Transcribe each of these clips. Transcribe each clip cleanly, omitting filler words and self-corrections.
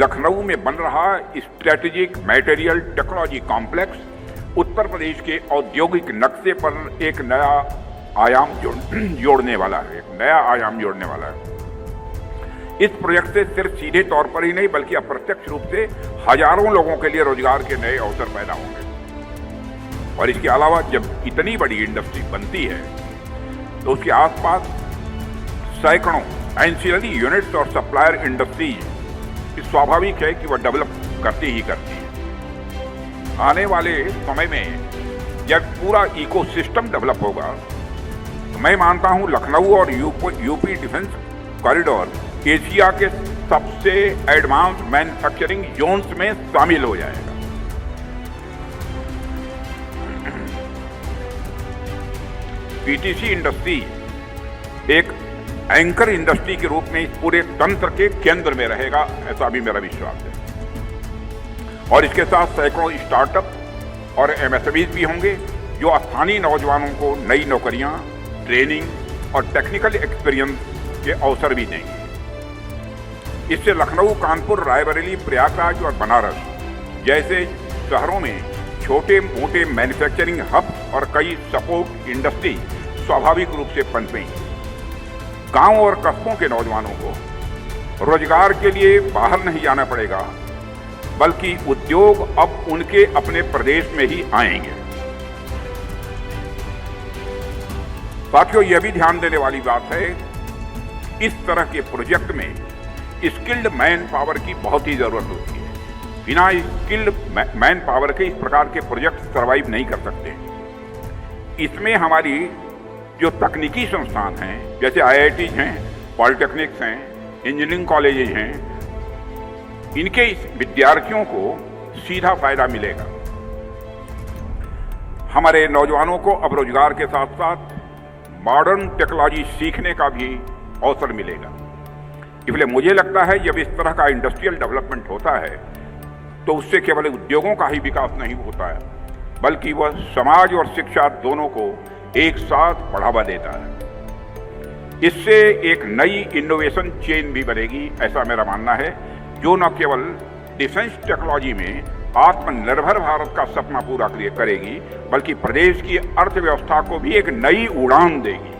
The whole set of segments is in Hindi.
लखनऊ में बन रहा strategic material technology complex Uttar Pradesh के औद्योगिक नक्शे पर एक नया आयाम जोड़ने वाला है। इस प्रोजेक्ट से सिर्फ सीधे तौर पर ही नहीं बल्कि अप्रत्यक्ष रूप से हजारों लोगों के लिए रोजगार के नए अवसर पैदा होंगे। और इसके अलावा जब इतनी बड़ी इंडस्ट्री बनती है तो उसके आसपास सैकड़ों एंसिलरी यूनिट्स और सप्लायर इंडस्ट्रीज स्वाभाविक है कि वह डेवलप करती ही करती है। आने वाले समय में जब पूरा इकोसिस्टम डेवलप होगा तो मैं मानता हूं लखनऊ और यूपी डिफेंस कॉरिडोर एशिया के सबसे एडवांस मैन्युफैक्चरिंग जोन्स में शामिल हो जाएगा। पीटीसी इंडस्ट्री एक एंकर इंडस्ट्री के रूप में इस पूरे तंत्र के केंद्र में रहेगा, ऐसा भी मेरा विश्वास है। और इसके साथ सैकड़ों स्टार्टअप और एमएसएमईज भी होंगे जो स्थानीय नौजवानों को नई नौकरियां, ट्रेनिंग और टेक्निकल एक्सपीरियंस के अवसर भी देंगे। इससे लखनऊ, कानपुर, रायबरेली, प्रयागराज और बनारस जैसे शहरों में छोटे मोटे मैन्युफैक्चरिंग हब और कई सपोर्ट इंडस्ट्री स्वाभाविक रूप से पनपेंगी। गांव और कस्बों के नौजवानों को रोजगार के लिए बाहर नहीं जाना पड़ेगा बल्कि उद्योग अब उनके अपने प्रदेश में ही आएंगे। साथियों, यह भी ध्यान देने वाली बात है, इस तरह के प्रोजेक्ट में स्किल्ड मैन पावर की बहुत ही जरूरत होती है। बिना स्किल्ड मैन पावर के इस प्रकार के प्रोजेक्ट सर्वाइव नहीं कर सकते। इसमें हमारी जो तकनीकी संस्थान हैं जैसे आईआईटीज हैं, पॉलिटेक्निक्स हैं, इंजीनियरिंग कॉलेजेज हैं, इनके विद्यार्थियों को सीधा फायदा मिलेगा। हमारे नौजवानों को अब रोजगार के साथ साथ मॉडर्न टेक्नोलॉजी सीखने का भी अवसर मिलेगा। इसलिए मुझे लगता है जब इस तरह का इंडस्ट्रियल डेवलपमेंट होता है तो उससे केवल उद्योगों का ही विकास नहीं होता है बल्कि वह समाज और शिक्षा दोनों को एक साथ बढ़ावा देता है। इससे एक नई इनोवेशन चेन भी बनेगी, ऐसा मेरा मानना है, जो न केवल डिफेंस टेक्नोलॉजी में आत्मनिर्भर भारत का सपना पूरा करेगी बल्कि प्रदेश की अर्थव्यवस्था को भी एक नई उड़ान देगी।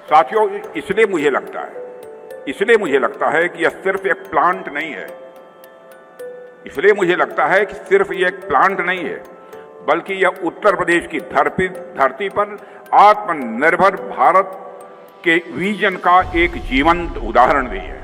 साथियों, इसलिए मुझे लगता है कि यह सिर्फ एक प्लांट नहीं है। इसलिए मुझे लगता है कि सिर्फ ये एक प्लांट नहीं है बल्कि यह उत्तर प्रदेश की धरती पर आत्मनिर्भर भारत के विजन का एक जीवंत उदाहरण भी है।